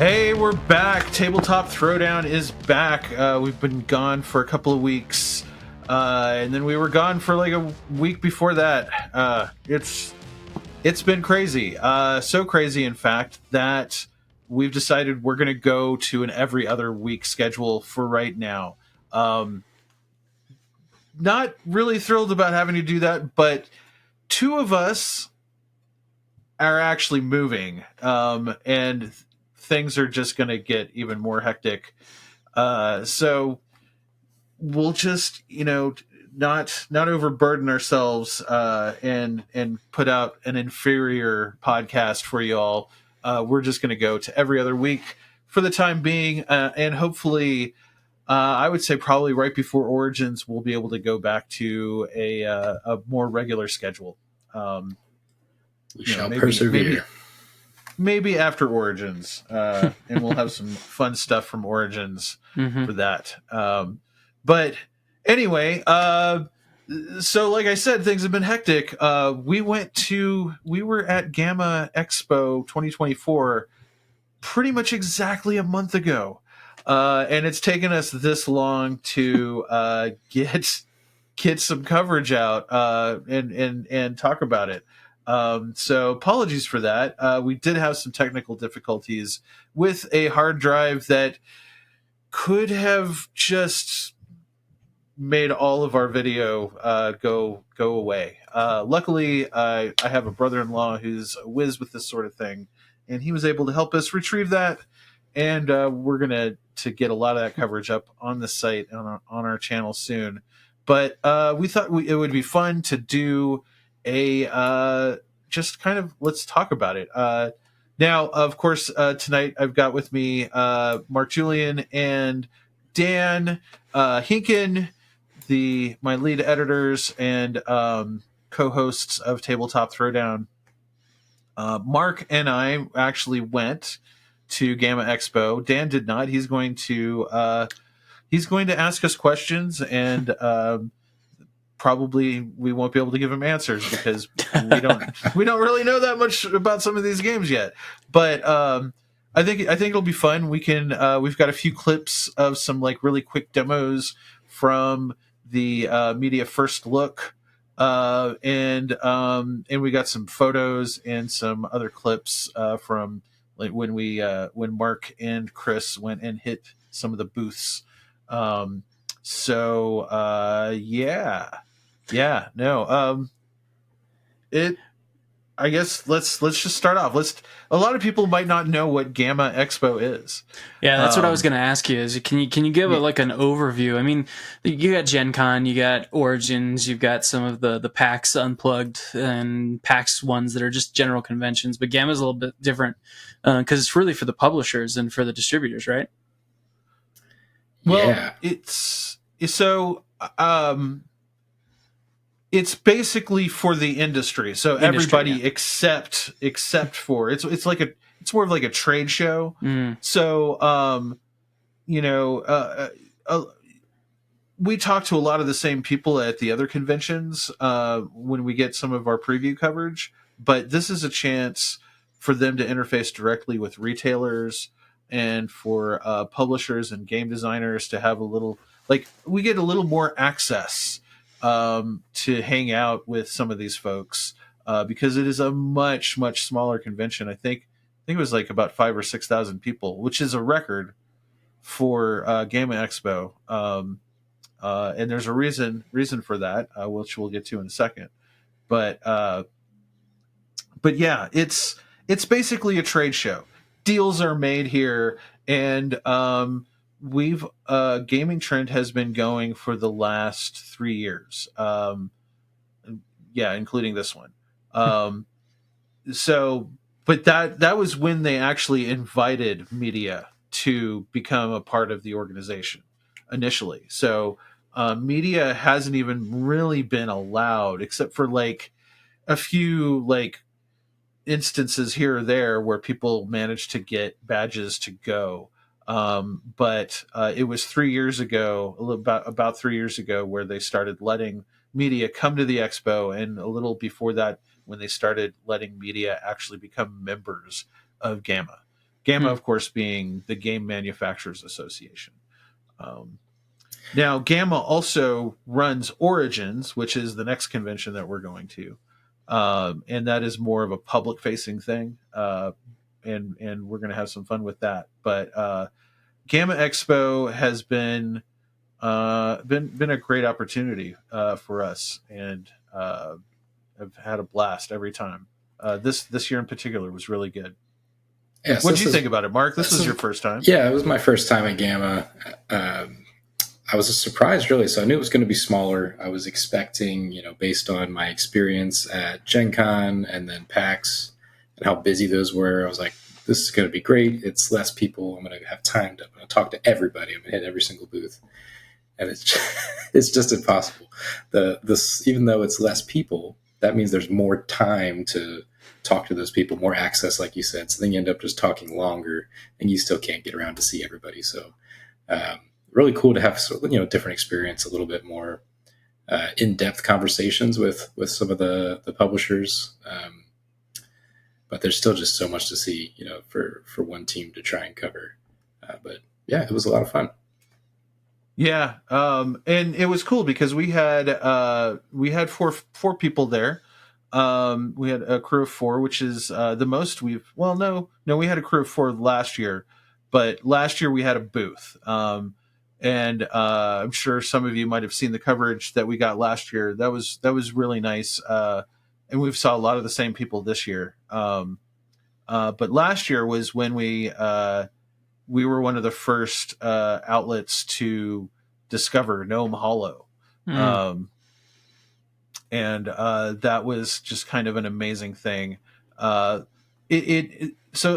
Hey, we're back. Tabletop Throwdown is back. We've been gone for a couple of weeks, and then we were gone for like a week before that. It's been crazy, so crazy, in fact, that we've decided we're going to go to an every other week schedule for right now. Not really thrilled about having to do that, but two of us are actually moving, and things are just going to get even more hectic. So we'll just, not overburden ourselves and put out an inferior podcast for you all. We're just going to go to every other week for the time being, and hopefully, I would say probably right before Origins, we'll be able to go back to a more regular schedule. We shall persevere. Maybe after Origins, and we'll have some fun stuff from Origins for that. But anyway, so like I said, things have been hectic. We were at GAMA Expo 2024 pretty much exactly a month ago. And it's taken us this long to get some coverage out and talk about it. So apologies for that. We did have some technical difficulties with a hard drive that could have just made all of our video go away. Luckily, I have a brother-in-law who's a whiz with this sort of thing, and he was able to help us retrieve that. And we're gonna get a lot of that coverage up on the site on our channel soon. But we thought it would be fun to do a just kind of let's talk about it. Now, of course, tonight I've got with me Mark Julian and Dan Hinken, my lead editors and co-hosts of Tabletop Throwdown. Mark and I actually went to GAMA Expo. Dan did not. He's going to ask us questions, and probably we won't be able to give him answers because we don't really know that much about some of these games yet. But I think it'll be fun. We've got a few clips of some like really quick demos from the media first look, and we got some photos and some other clips from like when Mark and Chris went and hit some of the booths. I guess let's just start off. A lot of people might not know what GAMA Expo is. Yeah, that's what I was going to ask you. Is can you give an overview? I mean, you got Gen Con, you got Origins, you've got some of the PAX Unplugged and PAX ones that are just general conventions, but GAMA's a little bit different because it's really for the publishers and for the distributors, right? Well, yeah. It's basically for the industry. So everybody except for it's more of like a trade show. So we talk to a lot of the same people at the other conventions when we get some of our preview coverage, but this is a chance for them to interface directly with retailers and for publishers and game designers to have we get a little more access to hang out with some of these folks because it is a much, much smaller convention. I think it was like about 5,000 or 6,000 people, which is a record for GAMA Expo. And there's a reason for that, which we'll get to in a second. But yeah, it's basically a trade show. Deals are made here, and Gamingtrend has been going for the last 3 years. Including this one. But that was when they actually invited media to become a part of the organization initially. So media hasn't even really been allowed, except for like a few like instances here or there where people managed to get badges to go. But it was 3 years ago, about 3 years ago, where they started letting media come to the expo, and a little before that, when they started letting media actually become members of GAMA. GAMA, of course, being the Game Manufacturers Association. Now, GAMA also runs Origins, which is the next convention that we're going to, and that is more of a public-facing thing, and we're going to have some fun with that. But GAMA Expo has been a great opportunity for us, and I've had a blast every time. This year in particular was really good. Yes, what did you think about it, Mark? This was your first time. Yeah, it was my first time at GAMA. I was surprised, really. So I knew it was going to be smaller. I was expecting, based on my experience at Gen Con and then PAX and how busy those were, I was like, this is going to be great. It's less people. I'm going to have time to talk to everybody. I'm going to hit every single booth. And it's just impossible. Even though it's less people, that means there's more time to talk to those people, more access, like you said. So then you end up just talking longer, and you still can't get around to see everybody. So really cool to have different experience, a little bit more in-depth conversations with some of the publishers. But there's still just so much to see, for one team to try and cover. But yeah, it was a lot of fun. Yeah, and it was cool because we had four people there. We had a crew of 4, which is the most we've. Well, no, we had a crew of 4 last year, but last year we had a booth. And I'm sure some of you might have seen the coverage that we got last year. That was really nice. And we've saw a lot of the same people this year. But last year was when we were one of the first outlets to discover Gnome Hollow. And that was just kind of an amazing thing. So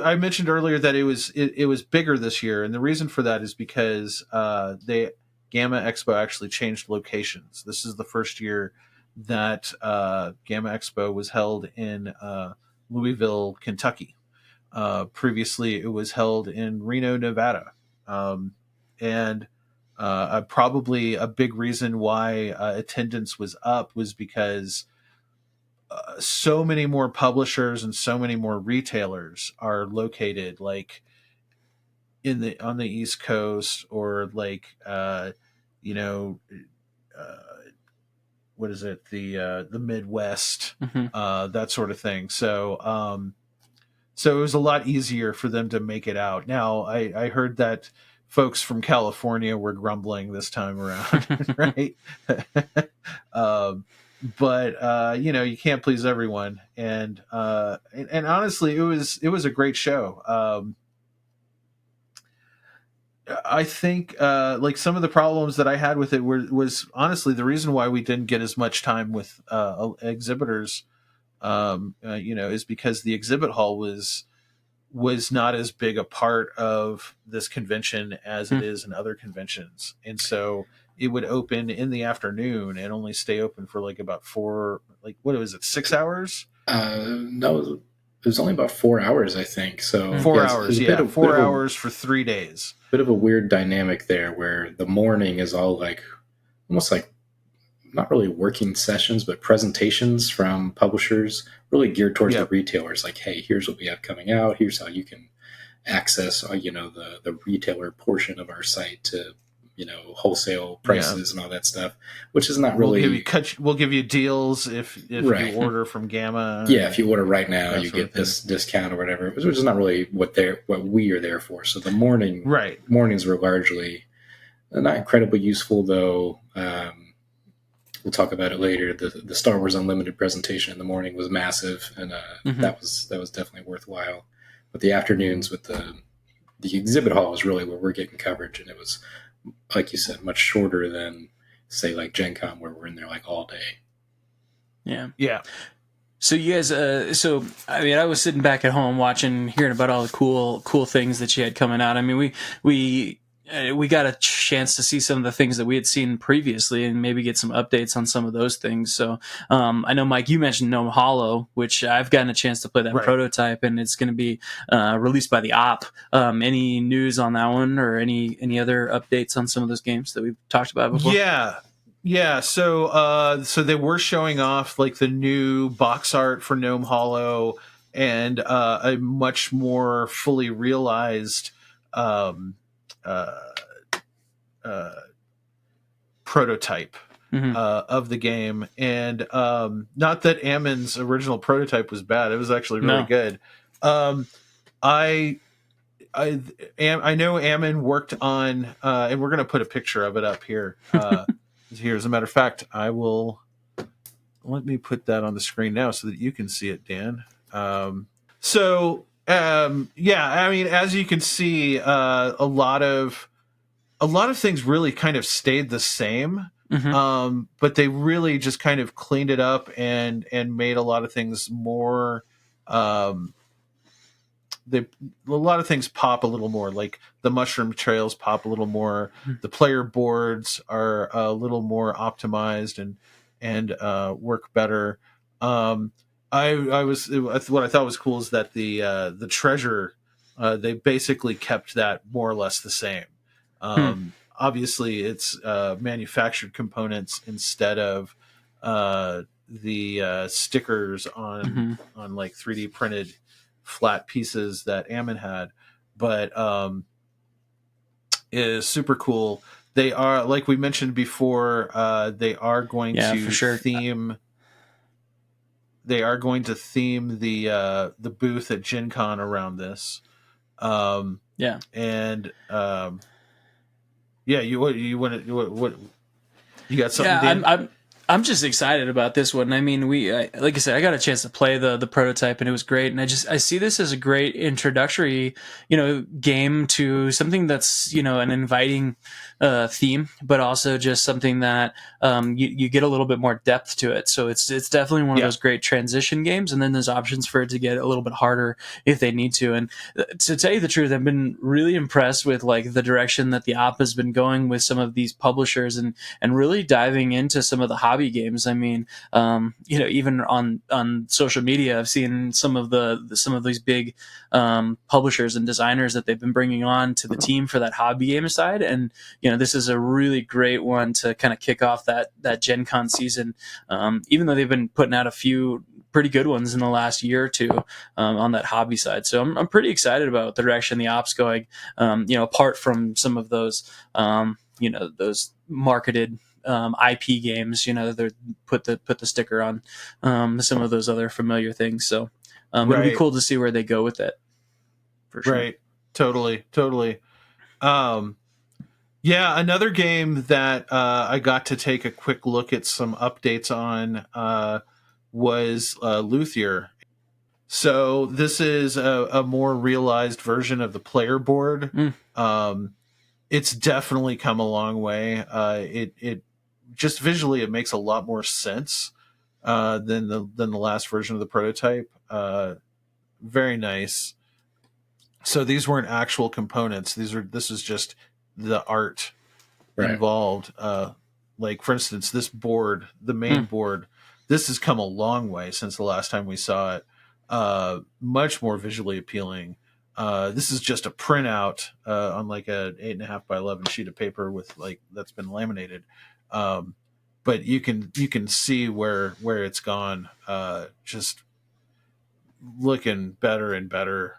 I mentioned earlier that it was bigger this year, and the reason for that is because GAMA Expo actually changed locations. This is the first year that GAMA Expo was held in Louisville, Kentucky. Previously, it was held in Reno, Nevada, and probably a big reason why attendance was up was because so many more publishers and so many more retailers are located like on the East Coast, or like what is it, the Midwest, that sort of thing. So it was a lot easier for them to make it out. Now I heard that folks from California were grumbling this time around, right? But you can't please everyone, and honestly, it was a great show. I think like some of the problems that I had with it was honestly the reason why we didn't get as much time with exhibitors. Is because the exhibit hall was not as big a part of this convention as it is in other conventions, and so it would open in the afternoon and only stay open for like about 6 hours? No, it was only about 4 hours, I think. So 4 hours, 4 hours for 3 days. Bit of a weird dynamic there, where the morning is all like almost like not really working sessions, but presentations from publishers, really geared towards the retailers. Like, hey, here's what we have coming out. Here's how you can access, the retailer portion of our site to, wholesale prices and all that stuff, which is not really. We'll give you deals if you order from GAMA. Yeah, if you order right now, you get this discount or whatever, which is not really what we are there for. So the mornings were largely not incredibly useful, though. We'll talk about it later. The Star Wars Unlimited presentation in the morning was massive, and that was definitely worthwhile. But the afternoons with the exhibit hall is really where we're getting coverage, and it was, like you said, much shorter than, say, like Gen Con, where we're in there like all day. Yeah. So you guys, I was sitting back at home hearing about all the cool things that you had coming out. I mean, we got a chance to see some of the things that we had seen previously and maybe get some updates on some of those things. So I know, Mike, you mentioned Gnome Hollow, which I've gotten a chance to play that prototype, and it's going to be released by the Op. Any news on that one, or any other updates on some of those games that we've talked about before? Yeah. So they were showing off like the new box art for Gnome Hollow. and a much more fully realized um, uh, uh, prototype of the game. And not that Ammon's original prototype was bad; it was actually really good. I I know Ammon worked on, and we're going to put a picture of it up here. Here, as a matter of fact, I will let me put that on the screen now so that you can see it, Dan. Yeah, I mean, as you can see, a lot of things really kind of stayed the same. But they really just kind of cleaned it up and made a lot of things more. A lot of things pop a little more, like the mushroom trails pop a little more. The player boards are a little more optimized and work better. What I thought was cool is that the treasure, they basically kept that more or less the same. Obviously, it's manufactured components instead of the stickers on like 3D printed flat pieces that Ammon had, but is super cool. They are, like we mentioned before, they are going to theme. They are going to theme the booth at Gen Con around this. And what you got something? Yeah, Dan? I'm just excited about this one. I mean, like I said, I got a chance to play the prototype, and it was great. And I see this as a great introductory, game to something that's an inviting theme, but also just something that you get a little bit more depth to it. So it's definitely one of those great transition games. And then there's options for it to get a little bit harder if they need to. And to tell you the truth, I've been really impressed with like the direction that the op has been going with some of these publishers and really diving into some of the hobby games. I mean, even on social media, I've seen some of these big publishers and designers that they've been bringing on to the team for that hobby game side. And this is a really great one to kind of kick off that Gen Con season. Even though they've been putting out a few pretty good ones in the last year or two on that hobby side. So I'm pretty excited about the direction the op's going. Apart from some of those, those marketed IP games, they put the sticker on some of those other familiar things. So it'll be cool to see where they go with it. For sure. Right. Totally. Another game that I got to take a quick look at some updates on was Luthier. So this is a more realized version of the player board. It's definitely come a long way. It just visually, it makes a lot more sense than the last version of the prototype. Very nice. So these weren't actual components. This is just the art involved. Like for instance, this board, the main board, this has come a long way since the last time we saw it. Much more visually appealing. This is just a printout on like a 8.5 by 11 sheet of paper with like that's been laminated. But you can see where it's gone. Just looking better and better.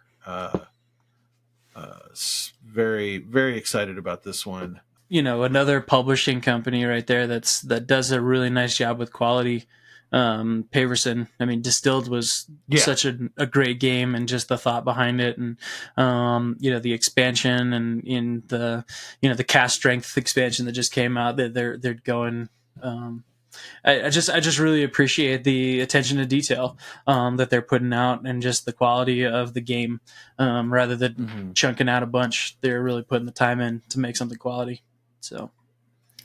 Very, very excited about this one. Another publishing company right there that does a really nice job with quality. Paverson. I mean, Distilled was such a great game, and just the thought behind it, and the expansion, and in the the cast strength expansion that just came out. They're going. I just really appreciate the attention to detail that they're putting out, and just the quality of the game. Rather than chunking out a bunch, they're really putting the time in to make something quality. So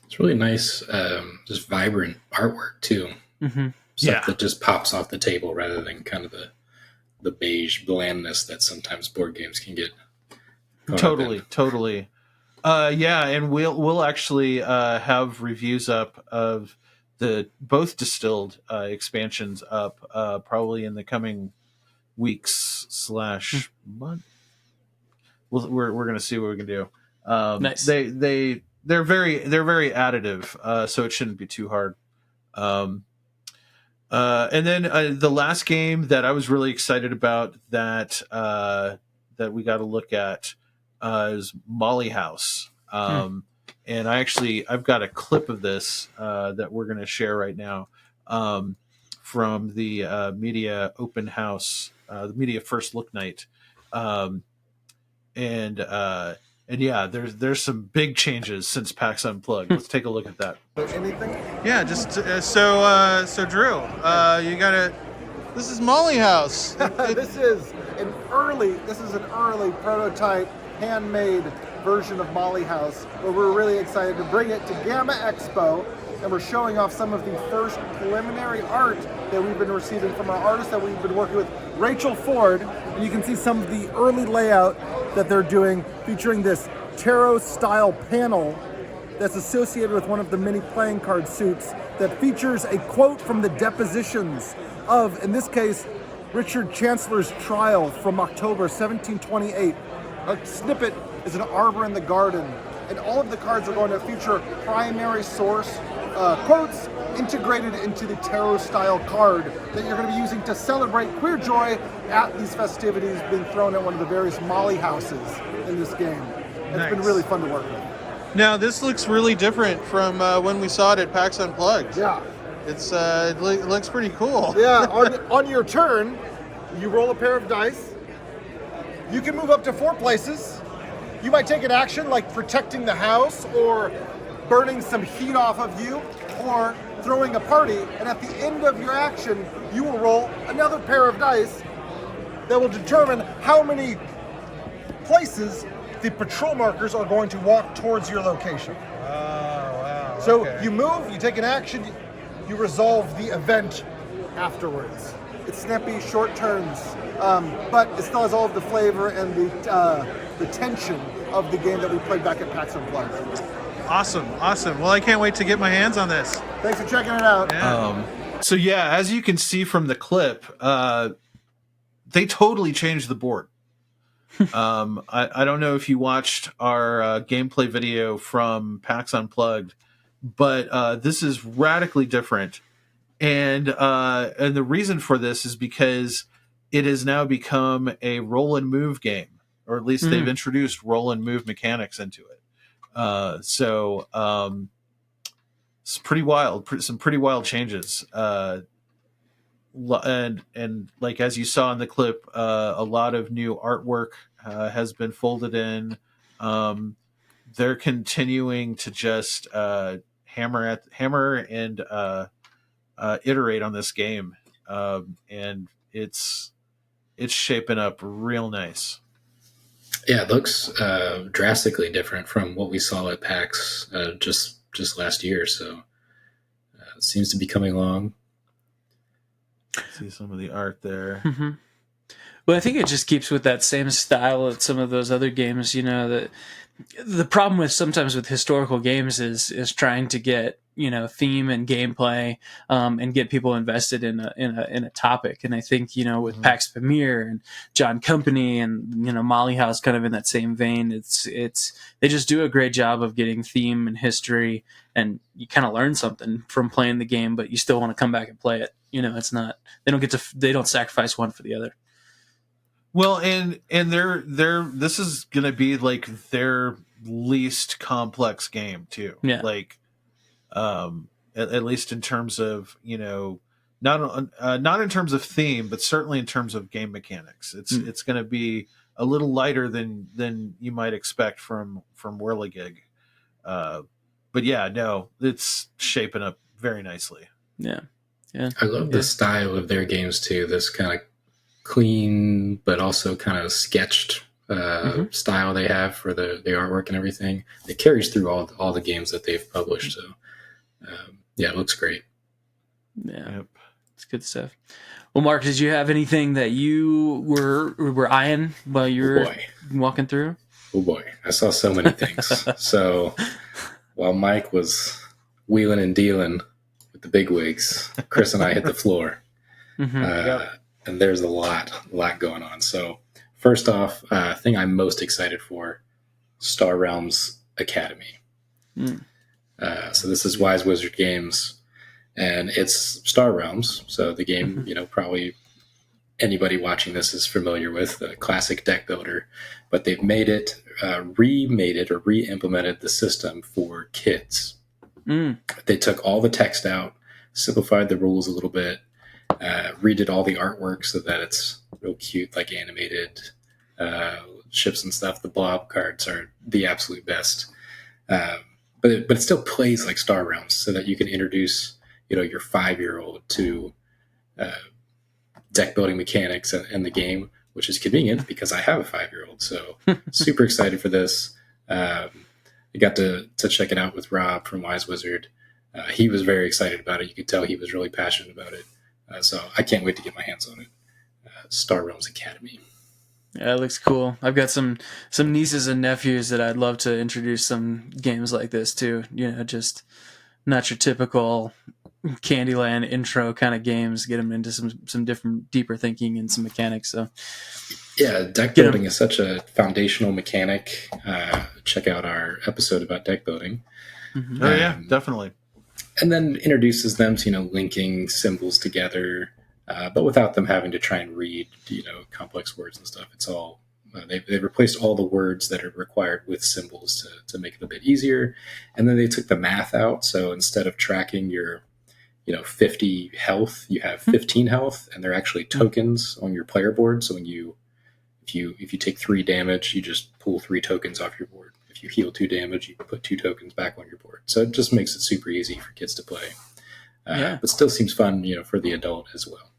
it's really nice, just vibrant artwork too. Stuff that just pops off the table rather than kind of the beige blandness that sometimes board games can get. Totally. And we'll actually have reviews up of the both Distilled expansions up probably in the coming weeks / month. We're going to see what we can do. Nice. They're very additive, so it shouldn't be too hard. And then the last game that I was really excited about that that we got to look at is Mollyhouse. And I've got a clip of this that we're going to share right now from the media open house, the media first look night, and yeah, there's some big changes since PAX Unplugged. Let's take a look at that. Anything? Yeah, just so Drew, you gotta. This is Mollyhouse. This is an early prototype, handmade version of Mollyhouse, where we're really excited to bring it to GAMA Expo, and we're showing off some of the first preliminary art that we've been receiving from our artists that we've been working with, Rachel Ford, and you can see some of the early layout that they're doing, featuring this tarot-style panel that's associated with one of the mini playing card suits that features a quote from the depositions of, in this case, Richard Chancellor's trial from October 1728. A snippet is an arbor in the garden, and all of the cards are going to feature primary source quotes integrated into the tarot-style card that you're going to be using to celebrate queer joy at these festivities being thrown at one of the various Molly houses in this game. It's been really fun to work with. Now this looks really different from when we saw it at PAX Unplugged. Yeah. It looks pretty cool. Yeah, on your turn, you roll a pair of dice. You can move up to 4 places. You might take an action like protecting the house or burning some heat off of you or throwing a party. And at the end of your action, you will roll another pair of dice that will determine how many places the patrol markers are going to walk towards your location. Oh, wow. So you move, you take an action, you resolve the event afterwards. It's snappy, short turns, but it still has all of the flavor and the tension of the game that we played back at PAX Unplugged. Awesome. Well, I can't wait to get my hands on this. Thanks for checking it out. Yeah. So yeah, as you can see from the clip, they totally changed the board. I don't know if you watched our gameplay video from PAX Unplugged, but this is radically different. And the reason for this is because it has now become a roll and move game, or at least they've introduced roll and move mechanics into it. So it's pretty wild, some pretty wild changes. And like, as you saw in the clip, a lot of new artwork has been folded in. They're continuing to just hammer and iterate on this game, and it's shaping up real nice. Yeah, it looks drastically different from what we saw at PAX just last year. So it seems to be coming along. See some of the art there. Mm-hmm. Well, I think it just keeps with that same style of some of those other games. You know, that the problem with sometimes with historical games is trying to get, you know, theme and gameplay, and get people invested in a topic. And I think, you know, with PAX Premier and John Company and, you know, Mollyhouse kind of in that same vein, it's they just do a great job of getting theme and history, and you kind of learn something from playing the game, but you still want to come back and play it. You know, it's not, they don't sacrifice one for the other. Well, and they're this is gonna be like their least complex game too. Yeah. Like, at least in terms of, you know, not in terms of theme, but certainly in terms of game mechanics. It's gonna be a little lighter than you might expect from Whirligig. But yeah, no, it's shaping up very nicely. Yeah. I love the style of their games too. This kind of clean but also kind of sketched style they have for the artwork and everything. It carries through all the games that they've published. So yeah, it looks great. Yeah, it's good stuff. Well, Mark, did you have anything that you were eyeing while you were walking through? Oh boy, I saw so many things. So while Mike was wheeling and dealing with the bigwigs, Chris and I hit the floor. And there's a lot going on. So first off, thing I'm most excited for, Star Realms Academy. So this is Wise Wizard Games, and it's Star Realms. So the game, probably anybody watching this is familiar with, the classic deck builder, but they've made it, remade it, or re-implemented the system for kids. They took all the text out, simplified the rules a little bit, redid all the artwork so that it's real cute, like animated ships and stuff. The blob cards are the absolute best. But it still plays like Star Realms, so that you can introduce, your 5-year-old to deck building mechanics in the game, which is convenient because I have a 5-year-old. So super excited for this. I got to check it out with Rob from Wise Wizard. He was very excited about it. You could tell he was really passionate about it. So I can't wait to get my hands on it. Star Realms Academy. Yeah, it looks cool. I've got some nieces and nephews that I'd love to introduce some games like this to. Just not your typical Candyland intro kind of games. Get them into some different, deeper thinking and some mechanics. So yeah, deck building is such a foundational mechanic. Check out our episode about deck building. Mm-hmm. Oh yeah, definitely. And then introduces them to linking symbols together. But without them having to try and read, complex words and stuff. It's all they've replaced all the words that are required with symbols to make it a bit easier. And then they took the math out. So instead of tracking your, 50 health, you have 15 health, and they're actually tokens on your player board. So if you take 3 damage, you just pull 3 tokens off your board. If you heal 2 damage, you put 2 tokens back on your board. So it just makes it super easy for kids to play. But still seems fun, for the adult as well.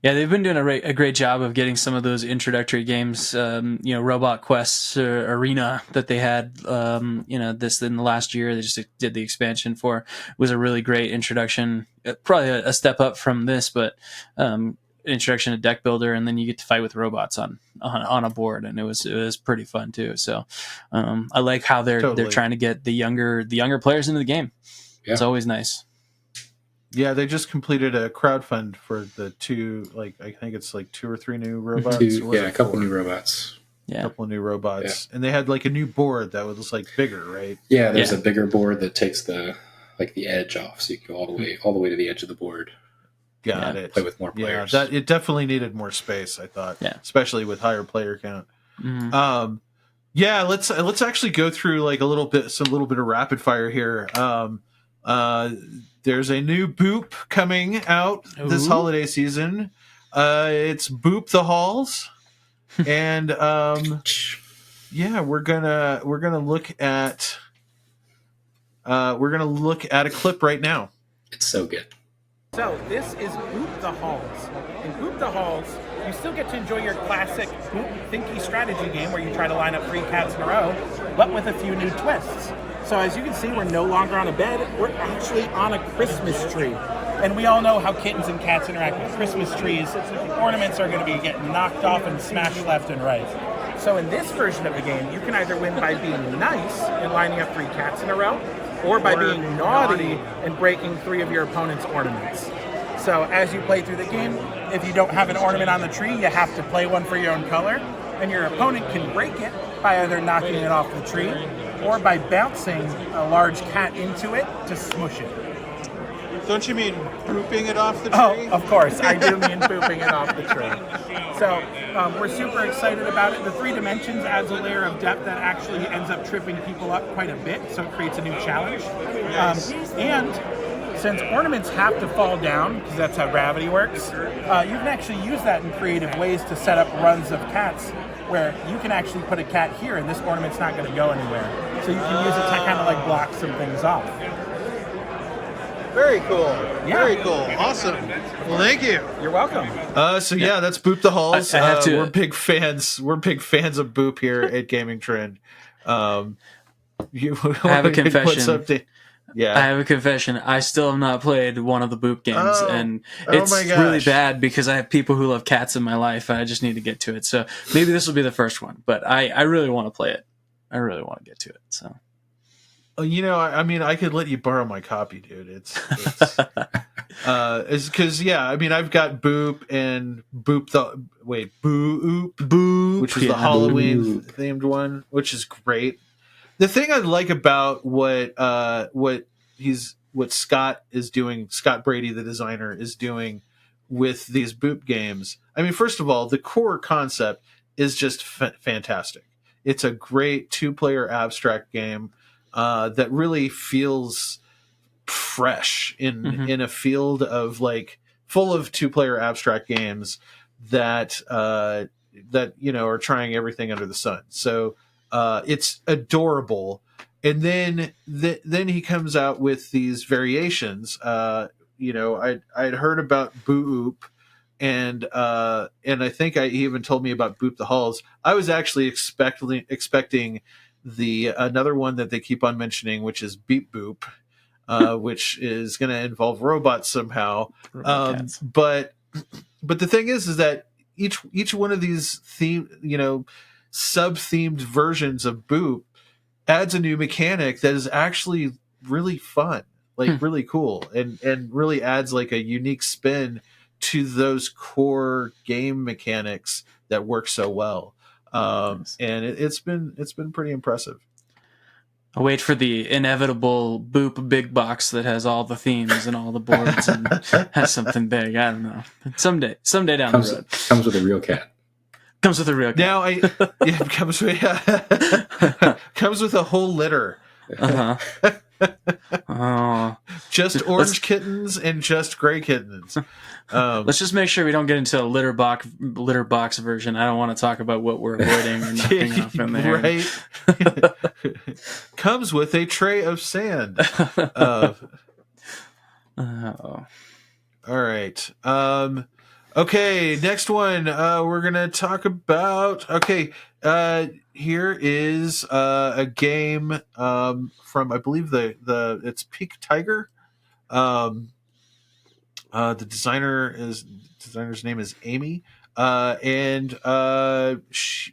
Yeah, they've been doing a great job of getting some of those introductory games. Robot Quest Arena that they had, this in the last year. They just did the expansion for. Was a really great introduction. Probably a step up from this, but introduction to deck builder, and then you get to fight with robots on a board, and it was pretty fun too. So I like how they're trying to get the younger players into the game. Yeah. It's always nice. Yeah, they just completed a crowdfund for the 2, I think it's 2 or 3 new robots. A couple new robots. Yeah, a couple new robots, and they had a new board that was bigger, right? Yeah, there's a bigger board that takes the edge off, so you can go all the way to the edge of the board. Got it. Play with more players. Yeah, it definitely needed more space, I thought. Yeah, especially with higher player count. Mm-hmm. Let's actually go through a little bit of rapid fire here. There's a new Boop coming out this holiday season. It's Boop the Halls, and we're gonna look at a clip right now. It's so good. So this is Boop the Halls. In Boop the Halls, you still get to enjoy your classic Boop Thinky strategy game where you try to line up 3 cats in a row, but with a few new twists. So as you can see, we're no longer on a bed, we're actually on a Christmas tree. And we all know how kittens and cats interact with Christmas trees. Ornaments are going to be getting knocked off and smashed left and right. So in this version of the game, you can either win by being nice and lining up 3 cats in a row, or by being naughty and breaking 3 of your opponent's ornaments. So as you play through the game, if you don't have an ornament on the tree, you have to play one for your own color, and your opponent can break it by either knocking it off the tree or by bouncing a large cat into it to smush it. Don't you mean booping it off the tree? Oh, of course. I do mean booping it off the tree. So we're super excited about it. The 3 dimensions adds a layer of depth that actually ends up tripping people up quite a bit, so it creates a new challenge. And since ornaments have to fall down, because that's how gravity works, you can actually use that in creative ways to set up runs of cats where you can actually put a cat here and this ornament's not going to go anywhere. So you can use it to kind of block some things off. Very cool. Yeah. Very cool. Awesome. Well, thank you. You're welcome. That's Boop the Halls. I have to. We're big fans. We're big fans of Boop here at Gamingtrend. I have a confession. Yeah, I have a confession. I still have not played one of the Boop games, and it's really bad because I have people who love cats in my life, and I just need to get to it. So maybe this will be the first one, but I really want to play it. I really want to get to it. So, I could let you borrow my copy, dude. It's because I've got Boop and Boop which is the Halloween themed one, which is great. The thing I like about what what Scott is doing. Scott Brady, the designer, is doing with these boop games. I mean, first of all, the core concept is just fantastic. It's a great 2-player abstract game that really feels fresh in a field of like full of 2-player abstract games that are trying everything under the sun. So it's adorable. And then he comes out with these variations. I'd heard about Boo Oop, and I think he even told me about Boop the Halls. I was actually expecting the another one that they keep on mentioning, which is Beep Boop, which is going to involve robots somehow. But the thing is that each one of these sub-themed versions of Boop adds a new mechanic that is actually really fun, like really cool, and really adds like a unique spin to those core game mechanics that work so well. And it's been pretty impressive. I'll wait for the inevitable Boop big box that has all the themes and all the boards and has something big. I don't know. Someday down the road. Comes with a real cat. Comes with a real cat. Now comes with a whole litter. Just orange kittens and just gray kittens. Let's just make sure we don't get into a litter box version. I don't want to talk about what we're avoiding or nothing off in there. Right. Comes with a tray of sand. All right. Okay, next one. We're gonna talk about. Okay, here is a game from I believe it's Peak Tiger. The designer's name is Amy, and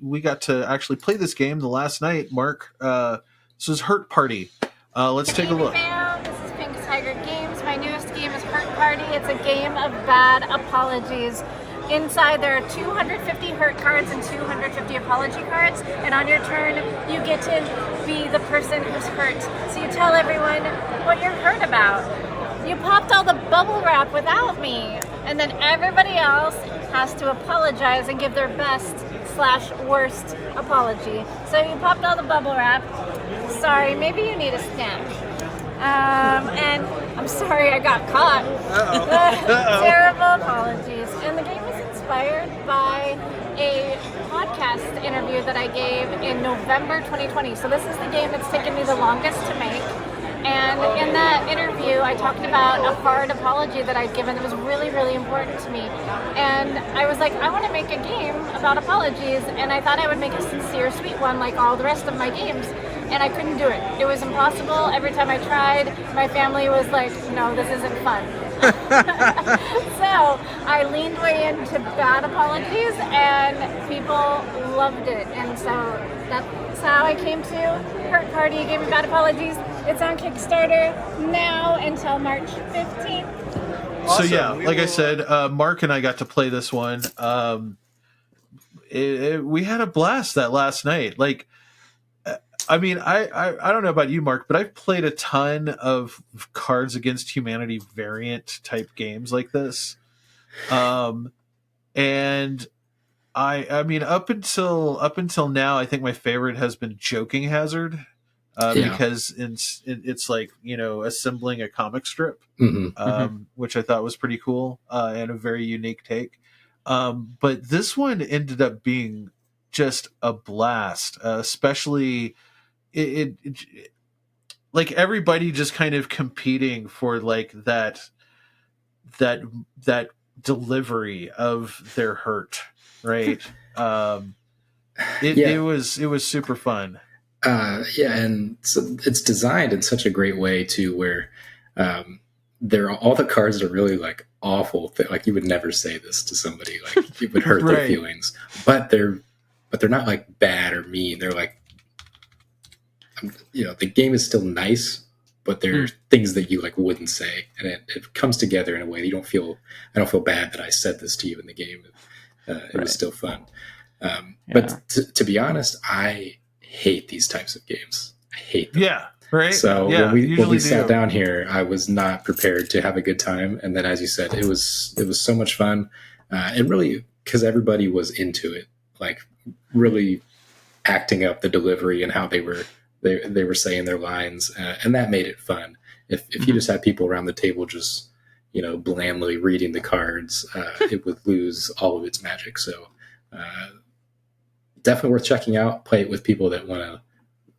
we got to actually play this game the last night. Mark, this was Hurt Party. Let's take a look. This is Pink Tiger Games. My newest game is Hurt Party. It's a game of bad apologies. Inside there are 250 hurt cards and 250 apology cards, and on your turn you get to be the person who's hurt. So you tell everyone what you're hurt about. You popped all the bubble wrap without me, and then everybody else has to apologize and give their best/worst apology. So you popped all the bubble wrap. Sorry, maybe you need a stamp. And I'm sorry I got caught. Terrible apologies. And the game is inspired by a podcast interview that I gave in November 2020. So this is the game that's taken me the longest to make. And in that interview, I talked about a hard apology that I'd given that was really, really important to me. And I was like, I want to make a game about apologies. And I thought I would make a sincere, sweet one like all the rest of my games. And I couldn't do it. It was impossible. Every time I tried, my family was like, no, this isn't fun. So I leaned way into bad apologies, and people loved it. And so that's how I came to Hurt Party, Game of Bad Apologies. It's on Kickstarter now until March 15th. Awesome. So yeah, like I said, Mark and I got to play this one. We had a blast that last night. Like, I mean, I don't know about you, Mark, but I've played a ton of Cards Against Humanity variant type games like this, and I mean, up until now, I think my favorite has been Joking Hazard, because it's like, assembling a comic strip, which I thought was pretty cool and a very unique take. But this one ended up being just a blast, especially. It like everybody just kind of competing for like that delivery of their hurt, right? It was super fun. And so it's designed in such a great way too, where all the cards are really like awful. Like you would never say this to somebody, like it would hurt Right. their feelings, but they're not like bad or mean. They're like, the game is still nice, but there are things that you like wouldn't say, and it comes together in a way that I don't feel bad that I said this to you in the game. It was still fun. But to be honest, I hate these types of games. I hate them. Yeah. Right? So Yeah, when we usually sat do. down here, I was not prepared to have a good time. And then, as you said, it was so much fun, and really because everybody was into it, like really acting up the delivery and how they were saying their lines, and that made it fun. If you just had people around the table just blandly reading the cards, it would lose all of its magic. So definitely worth checking out. Play it with people that want to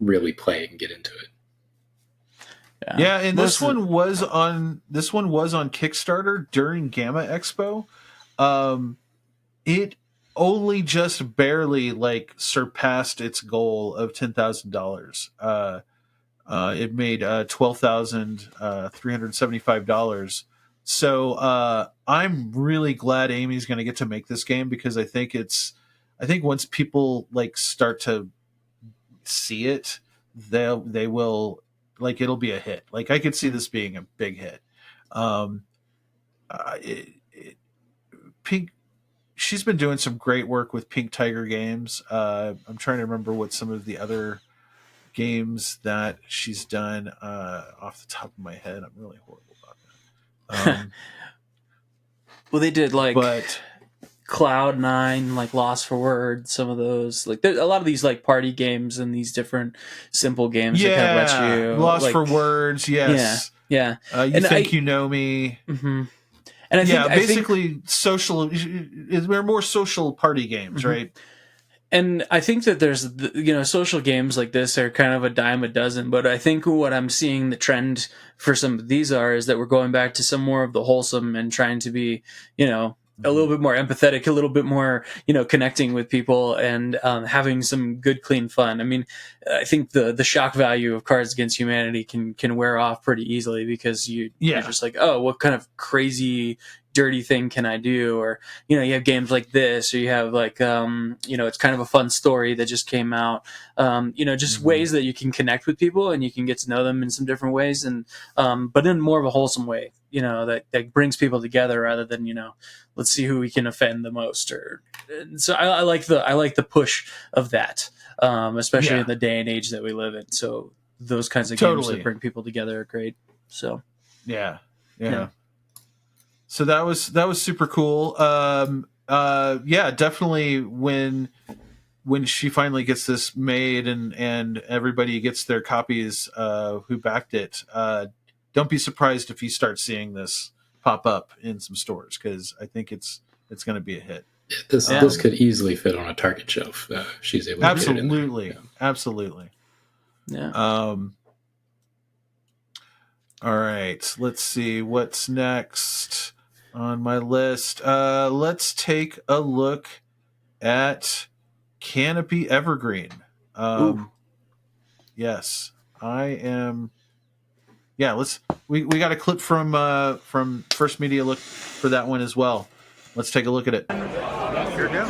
really play and get into it. Yeah, and this one was on Kickstarter during GAMA Expo. It only just barely surpassed its goal of $10,000. It made $12,375. So I'm really glad Amy's going to get to make this game, because I think once people start to see it, they will it'll be a hit. I could see this being a big hit. Pink, she's been doing some great work with Pink Tiger Games. I'm trying to remember what some of the other games that she's done off the top of my head. I'm really horrible about that. Well, they did but Cloud9, Lost for Words, some of those. There's a lot of these party games and these different simple games that kind of let you Lost for Words. Yes. Yeah. You think you know me. Mm-hmm. And I think basically social. They're more social party games, mm-hmm. right? And I think that there's, social games like this are kind of a dime a dozen, but I think what I'm seeing the trend for some of these is that we're going back to some more of the wholesome and trying to be, a little bit more empathetic, a little bit more, connecting with people and having some good, clean fun. I mean, I think the shock value of Cards Against Humanity can wear off pretty easily, because you're just oh, what kind of crazy dirty thing can I do? Or you have games like this, or you have it's kind of a fun story that just came out. Just ways that you can connect with people and you can get to know them in some different ways, and but in more of a wholesome way. That brings people together rather than let's see who we can offend the most. So I like the push of that, especially in the day and age that we live in. So those kinds of games that bring people together are great. So yeah. So that was super cool. Definitely when she finally gets this made and everybody gets their copies who backed it, don't be surprised if you start seeing this pop up in some stores, because I think it's going to be a hit. This could easily fit on a Target shelf. She's able to absolutely get it in there. Absolutely. Yeah. All right, let's see what's next on my list. Let's take a look at Canopy Evergreen. Yes, I am. Yeah, we got a clip from First Media Look for that one as well. Let's take a look at it. Here we go.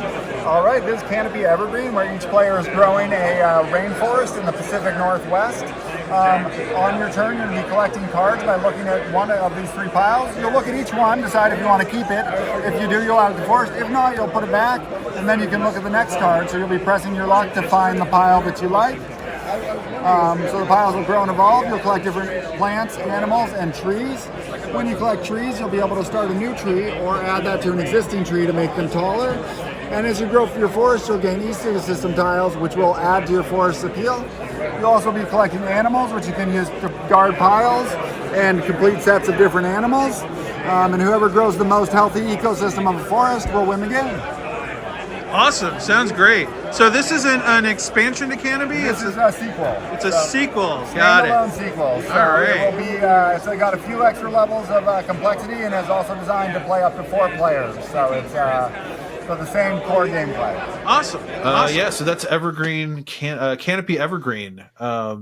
All right, this is Canopy Evergreen, where each player is growing a rainforest in the Pacific Northwest. On your turn, you'll be collecting cards by looking at one of these three piles. You'll look at each one, decide if you want to keep it. If you do, you'll add it to the forest. If not, you'll put it back, and then you can look at the next card. So you'll be pressing your luck to find the pile that you like. So the piles will grow and evolve. You'll collect different plants, animals, and trees. When you collect trees, you'll be able to start a new tree or add that to an existing tree to make them taller. And as you grow through your forest, you'll gain ecosystem tiles, which will add to your forest's appeal. You'll also be collecting animals, which you can use to guard piles and complete sets of different animals. And whoever grows the most healthy ecosystem of a forest will win the game. Awesome. Sounds great. So this isn't an expansion to Canopy? This is a sequel. It's a sequel. Got it. Standalone sequel. So all right. It will be, so it got a few extra levels of complexity, and is also designed to play up to 4 players. So it's so the same core gameplay. Awesome. Yeah, so that's Evergreen, Canopy Evergreen. Now,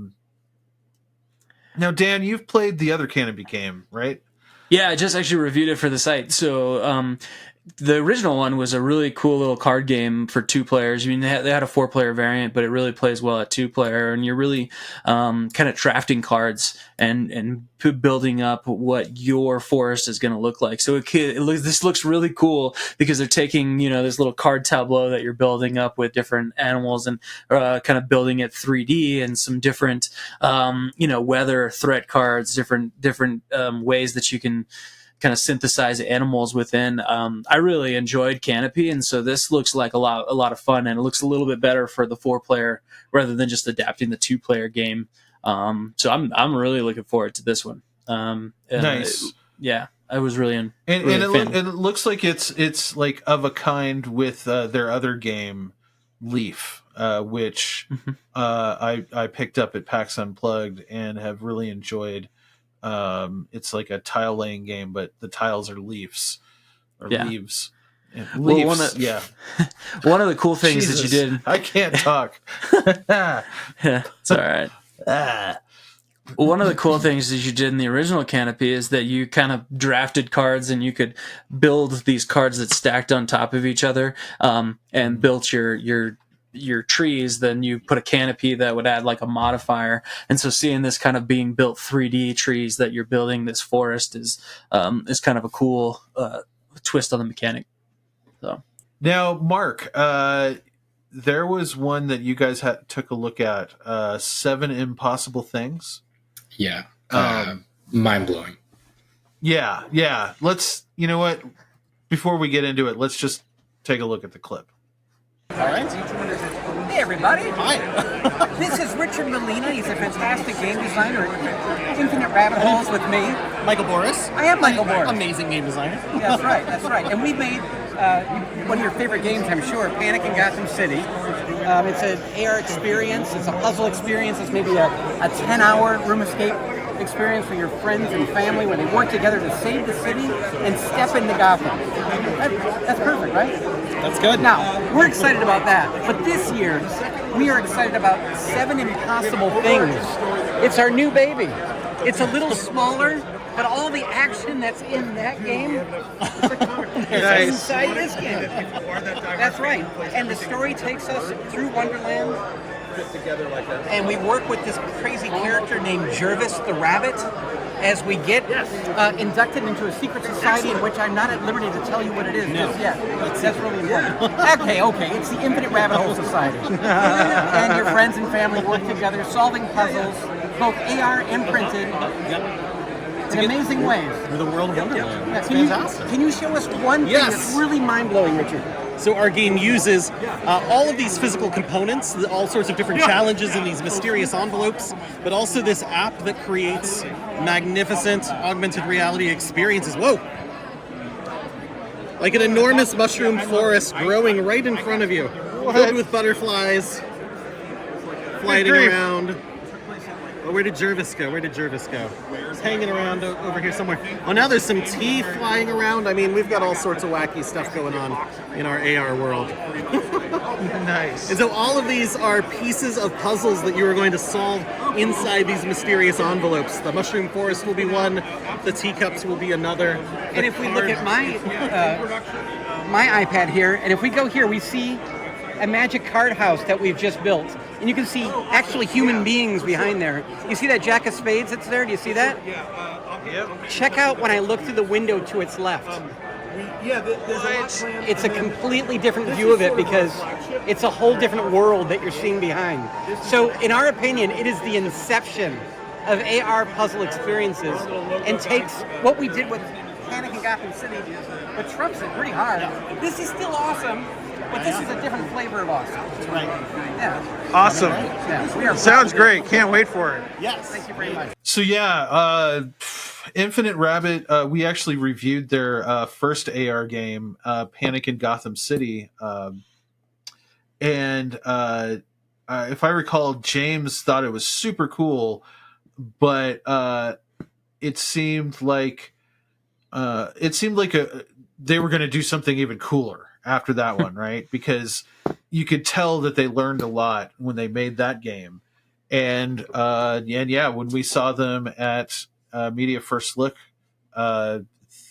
Dan, you've played the other Canopy game, right? Yeah, I just actually reviewed it for the site. So the original one was a really cool little card game for 2 players. I mean, they had a 4-player variant, but it really plays well at 2-player, and you're really kind of drafting cards and building up what your forest is going to look like. So this looks really cool because they're taking, this little card tableau that you're building up with different animals and kind of building it 3D and some different, weather threat cards, different ways that you can kind of synthesize animals within. I really enjoyed Canopy, and so this looks like a lot of fun, and it looks a little bit better for the 4-player rather than just adapting the 2-player game. So I'm really looking forward to this one. Nice. I was really in. And really it looks like it's like of a kind with their other game, Leaf, which I picked up at PAX Unplugged and have really enjoyed. It's like a tile laying game, but the tiles are leaves or leaves. And leaves. One of the cool things that you did. I can't talk. It's all right. One of the cool things that you did in the original Canopy is that you kind of drafted cards, and you could build these cards that stacked on top of each other, and built your trees. Then you put a canopy that would add like a modifier, and so seeing this kind of being built 3D trees that you're building this forest is kind of a cool twist on the mechanic. So now, Mark, there was one that you guys took a look at, 7 Impossible Things. Yeah, mind blowing. Yeah. Let's. You know what? Before we get into it, let's just take a look at the clip. All right. Hey, everybody. Hi. This is Richard Molina. He's a fantastic game designer at Infinite Rabbit Holes with me. Michael Boris. I am Michael Boris. Amazing game designer. That's right. And we made one of your favorite games, I'm sure, Panic in Gotham City. It's an AR experience. It's a puzzle experience. It's maybe a 10-hour room escape experience for your friends and family where they work together to save the city and step into Gotham. That's perfect, right? That's good. Now, we're excited about that. But this year, we are excited about 7 Impossible Things. It's our new baby. It's a little smaller, but all the action that's in that game is inside this game. That's right. And the story takes us through Wonderland. And we work with this crazy character named Jervis the Rabbit as we get inducted into a secret society in which I'm not at liberty to tell you what it is just yet. That's really important. Okay. It's the Infinite Rabbit Hole Society. And your friends and family work together solving puzzles, both AR and printed. In amazing ways. For the world of Wonderland. Yeah, can you show us one thing that's really mind-blowing, Richard? So our game uses all of these physical components, all sorts of different challenges in these mysterious envelopes, but also this app that creates magnificent augmented reality experiences. Whoa! Like an enormous mushroom forest growing right in front of you, filled with butterflies flying around. Oh, where did Jervis go? He's hanging around over here somewhere. Oh, now there's some teeth flying around. I mean, we've got all sorts of wacky stuff going on in our AR world. Nice. And so all of these are pieces of puzzles that you are going to solve inside these mysterious envelopes. The mushroom forest will be one. The teacups will be another. And if we look at my iPad here, and if we go here, we see a magic card house that we've just built. And you can see actually human beings behind there. You see that Jack of Spades that's there? Do you see that? Yep. Check out when I look through the window to its left. It's a completely different view of it because it's a whole different world that you're seeing behind. So in our opinion, it is the inception of AR puzzle experiences and takes what we did with Panic in Gotham City, but trumps it pretty hard. This is still awesome. But this is a different flavor of awesome. Right. Yeah. Awesome. Yeah, sounds great. Can't wait for it. Yes. Thank you very much. So Infinite Rabbit, we actually reviewed their first AR game, Panic in Gotham City. And if I recall, James thought it was super cool, but it seemed like they were going to do something even cooler after that one, right? Because you could tell that they learned a lot when they made that game. And when we saw them at Media First Look, they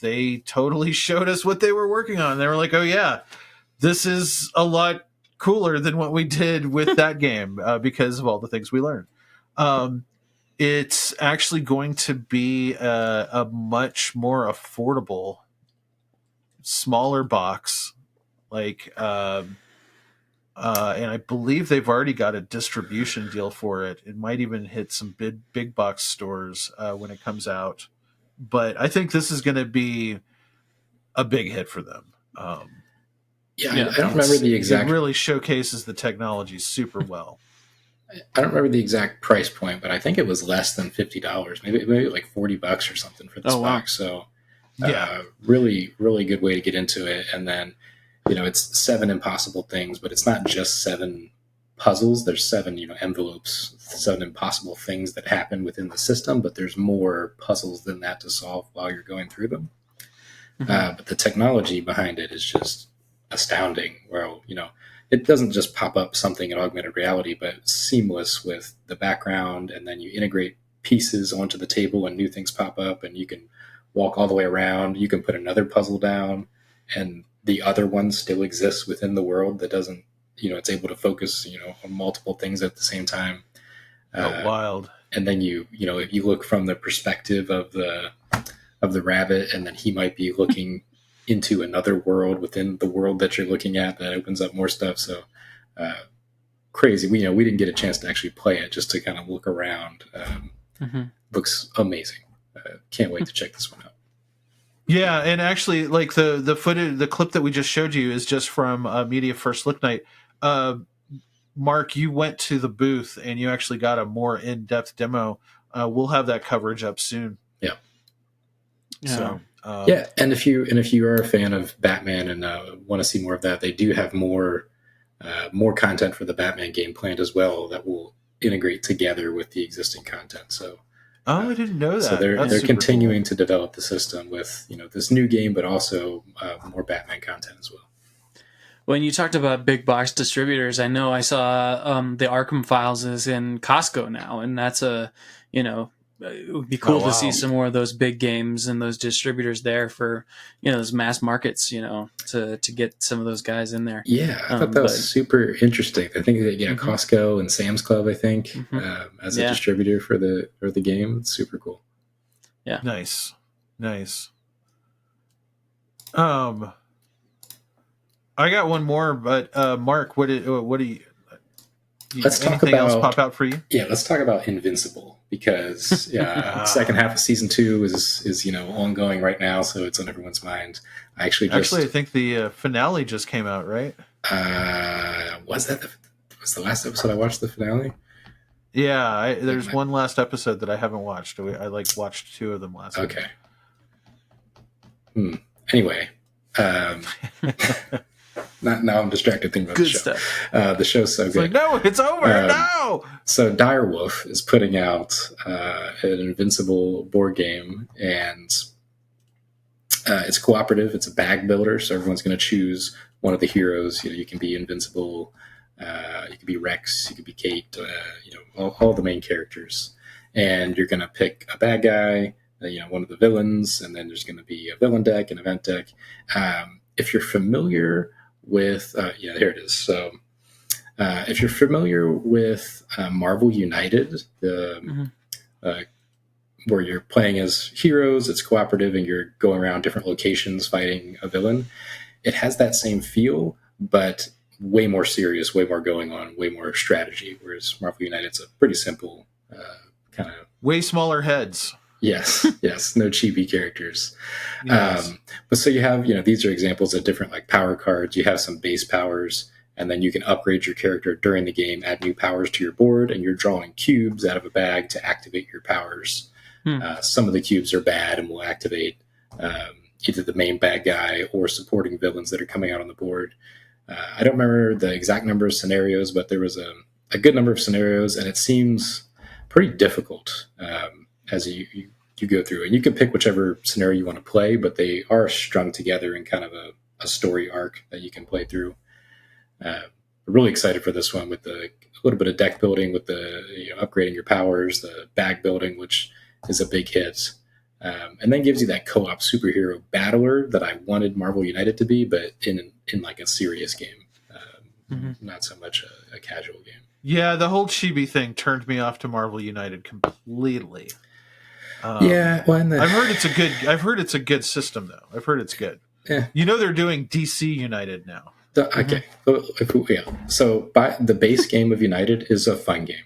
they totally showed us what they were working on. They were like, oh yeah, this is a lot cooler than what we did with that game because of all the things we learned. It's actually going to be a much more affordable, smaller box. Like, and I believe they've already got a distribution deal for it. It might even hit some big box stores when it comes out. But I think this is going to be a big hit for them. I don't remember the exact. It really showcases the technology super well. I don't remember the exact price point, but I think it was less than $50. Maybe like $40 or something for this box. Wow. So, really, really good way to get into it. And then, it's 7 impossible things, but it's not just 7 puzzles. There's 7, envelopes, 7 impossible things that happen within the system, but there's more puzzles than that to solve while you're going through them. Mm-hmm. But the technology behind it is just astounding. Where, it doesn't just pop up something in augmented reality, but it's seamless with the background, and then you integrate pieces onto the table and new things pop up, and you can walk all the way around. You can put another puzzle down, and the other one still exists within the world that doesn't, it's able to focus, on multiple things at the same time. Wild. And then if you look from the perspective of the rabbit, and then he might be looking into another world within the world that you're looking at, that opens up more stuff. So crazy. We didn't get a chance to actually play it, just to kind of look around. Looks amazing. Can't wait to check this one out. Yeah, and actually, like the footage, the clip that we just showed you is just from Media First Look Night. Mark, you went to the booth and you actually got a more in-depth demo. We'll have that coverage up soon. Yeah. So. And if you are a fan of Batman and want to see more of that, they do have more content for the Batman game planned as well that will integrate together with the existing content. So, I didn't know that. So they're continuing to develop the system with this new game, but also more Batman content as well. When you talked about big box distributors, I know I saw the Arkham Files is in Costco now, and that's it would be cool to see some more of those big games and those distributors there for, those mass markets, to get some of those guys in there. Yeah, I thought that was super interesting. I think that, Costco and Sam's Club, I think, as a distributor for the game. It's super cool. Yeah. Nice. I got one more, but Mark, what do you let's talk anything about, else pop out for you? Yeah, let's talk about Invincible, because second half of season 2 is ongoing right now, so it's on everyone's mind. I think the finale just came out, right? Was the last episode I watched the finale? Yeah, there's one last episode that I haven't watched. I watched 2 of them last week. Okay. Anyway, now I'm distracted thinking about good the show. Stuff. The show's so good. Like, no, it's over now. So Direwolf is putting out an Invincible board game, and it's cooperative. It's a bag builder, so everyone's going to choose one of the heroes. You can be Invincible, you could be Rex, you could be Kate. All the main characters, and you're going to pick a bad guy. One of the villains, and then there's going to be a villain deck, an event deck. If you're familiar with, here it is. So, if you're familiar with Marvel United, where you're playing as heroes, it's cooperative, and you're going around different locations fighting a villain. It has that same feel, but way more serious, way more going on, way more strategy. Whereas Marvel United's a pretty simple kind of way smaller heads. Yes, no chibi characters. Yes. But so you have, these are examples of different power cards. You have some base powers, and then you can upgrade your character during the game, add new powers to your board, and you're drawing cubes out of a bag to activate your powers. Some of the cubes are bad and will activate either the main bad guy or supporting villains that are coming out on the board. I don't remember the exact number of scenarios, but there was a good number of scenarios, and it seems pretty difficult as you go through. And you can pick whichever scenario you want to play, but they are strung together in kind of a story arc that you can play through. Really excited for this one with a little bit of deck building, with the upgrading your powers, the bag building, which is a big hit. And then gives you that co-op superhero battler that I wanted Marvel United to be, but in like a serious game, not so much a casual game. Yeah, the whole chibi thing turned me off to Marvel United completely. Well, I've heard it's a good system though. I've heard it's good. Yeah. You know they're doing DC United now. Okay. So the base game of United is a fun game,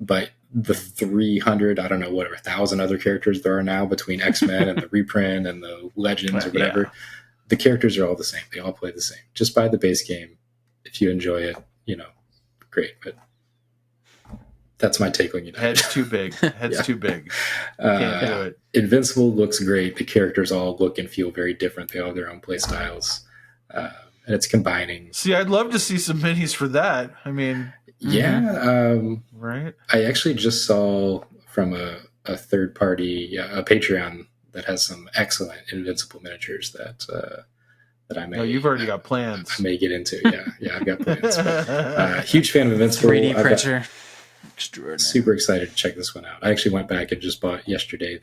but the 300, I don't know, 1,000 other characters there are now between X-Men and the reprint and the Legends or whatever, the characters are all the same. They all play the same. Just buy the base game. If you enjoy it, great. But that's my take on United. Head's too big. Too big. Can't do it. Invincible looks great. The characters all look and feel very different. They all have their own play styles. And it's combining. See, I'd love to see some minis for that. I mean... right. I actually just saw from a third party, a Patreon that has some excellent Invincible miniatures that I may. Oh, you've already got plans. I may get into. Yeah, I've got plans. But, huge fan of Invincible. 3D printer. Extraordinary. Super excited to check this one out. I actually went back and just bought yesterday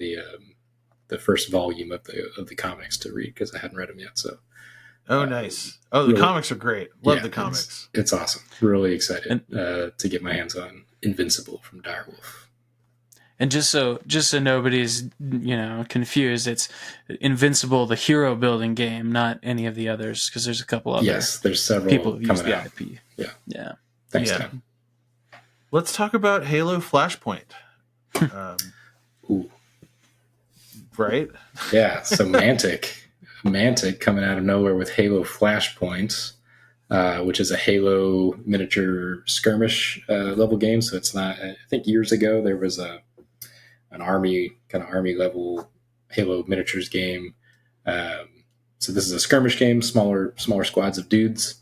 the first volume of the comics to read because I hadn't read them yet. So. Oh, nice. Oh, the comics are great. Love the comics. It's awesome. Really excited to get my hands on Invincible from Direwolf. And just so nobody's confused, it's Invincible, the hero building game, not any of the others, because there's a couple other. Yes, there's several people who use the out. IP. Yeah. Thanks, Tim. Let's talk about Halo Flashpoint. Ooh. Right? Yeah. So Mantic coming out of nowhere with Halo Flashpoint, which is a Halo miniature skirmish level game. So it's not. I think years ago there was an army level Halo miniatures game. So this is a skirmish game, smaller squads of dudes.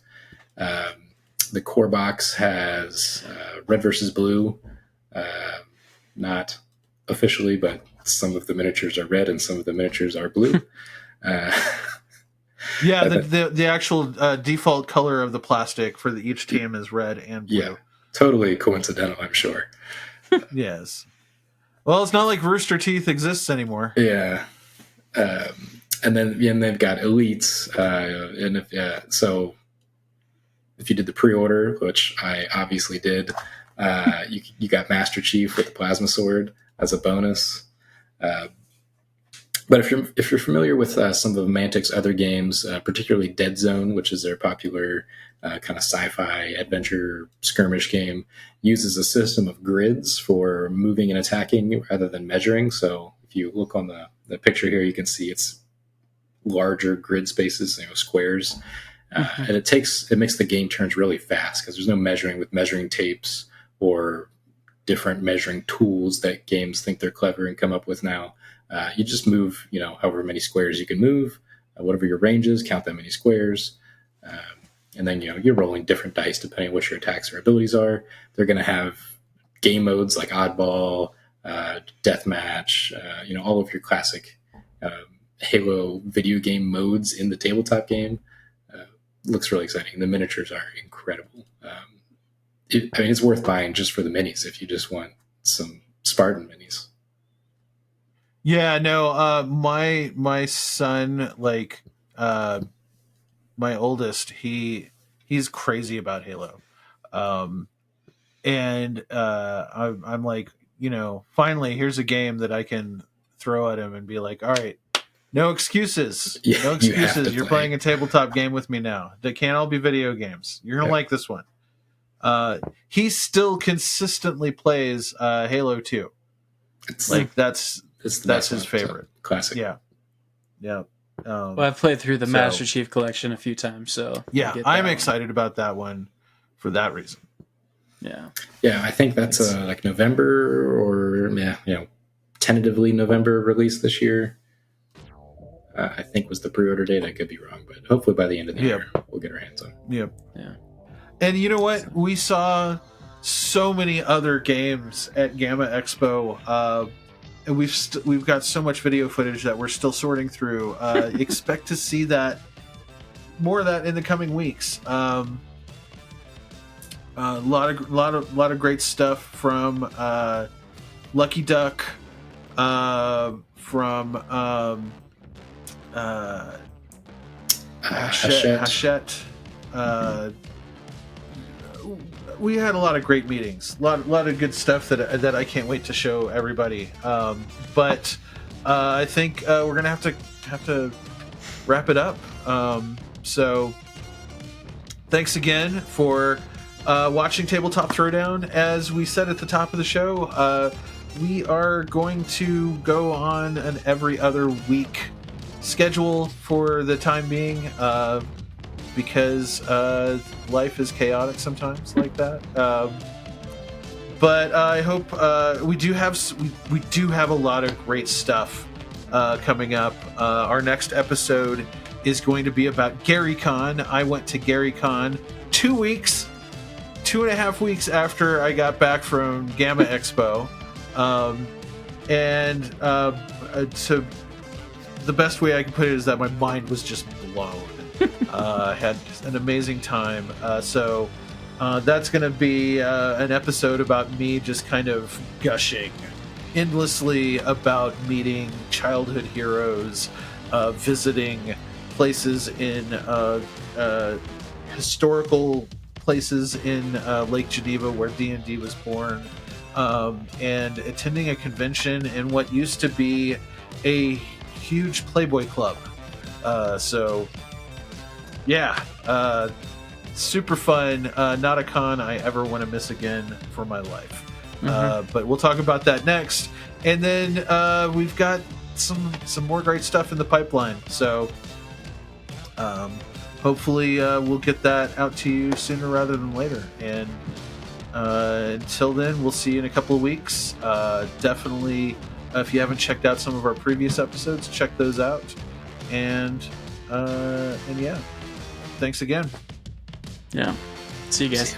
The core box has red versus blue, not officially, but some of the miniatures are red and some of the miniatures are blue. The actual default color of the plastic for each team is red and blue. Yeah, totally coincidental, I'm sure. Yes. Well, it's not like Rooster Teeth exists anymore. Yeah. And then they've got elites. So if you did the pre-order, which I obviously did, you got Master Chief with the plasma sword as a bonus. But if you're familiar with some of Mantic's other games, particularly Dead Zone, which is their popular kind of sci-fi adventure skirmish game, uses a system of grids for moving and attacking rather than measuring. So if you look on the picture here, you can see it's larger grid spaces, squares, and it makes the game turns really fast because there's no measuring with measuring tapes or different measuring tools that games think they're clever and come up with now. You just move, however many squares you can move, whatever your range is, count that many squares. And then, you're rolling different dice depending on what your attacks or abilities are. They're going to have game modes like Oddball, Deathmatch, all of your classic Halo video game modes in the tabletop game. Looks really exciting. The miniatures are incredible. It's worth buying just for the minis if you just want some Spartan minis. Yeah, no, my son, my oldest, he's crazy about Halo. And I'm like, finally here's a game that I can throw at him and be like, all right, no excuses. Yeah, no excuses. You're playing a tabletop game with me now. They can't all be video games. You're going to like this one. He still consistently plays Halo 2. That's his favorite. Classic. Yeah. Yeah. Well, I've played through the Master Chief Collection a few times, so yeah, I'm excited about that one for that reason. Yeah. Yeah, I think that's like November or tentatively November release this year. I think was the pre-order date. I could be wrong, but hopefully by the end of the year we'll get our hands on. Yep. Yeah. And you know what? We saw so many other games at GAMA Expo. And we've got so much video footage that we're still sorting through. Expect to see more of that in the coming weeks. A lot of great stuff from Lucky Duck, from Hachette. Hachette. We had a lot of great meetings, a lot of good stuff that I can't wait to show everybody. But I think we're gonna have to wrap it up. So thanks again for watching Tabletop Throwdown. As we said at the top of the show, we are going to go on an every other week schedule for the time being, because life is chaotic sometimes like that. But I hope we do have a lot of great stuff coming up. Our next episode is going to be about GaryCon. I went to GaryCon 2.5 weeks after I got back from GAMA Expo. So the best way I can put it is that my mind was just blown. Had an amazing time. So that's going to be an episode about me just kind of gushing endlessly about meeting childhood heroes, visiting places in historical places in Lake Geneva where D&D was born, and attending a convention in what used to be a huge Playboy club. So yeah, super fun. Not a con I ever want to miss again for my life. But we'll talk about that next, and then we've got some more great stuff in the pipeline. So hopefully we'll get that out to you sooner rather than later. And until then, we'll see you in a couple of weeks. Definitely, if you haven't checked out some of our previous episodes, check those out. And yeah, thanks again. Yeah. See you guys.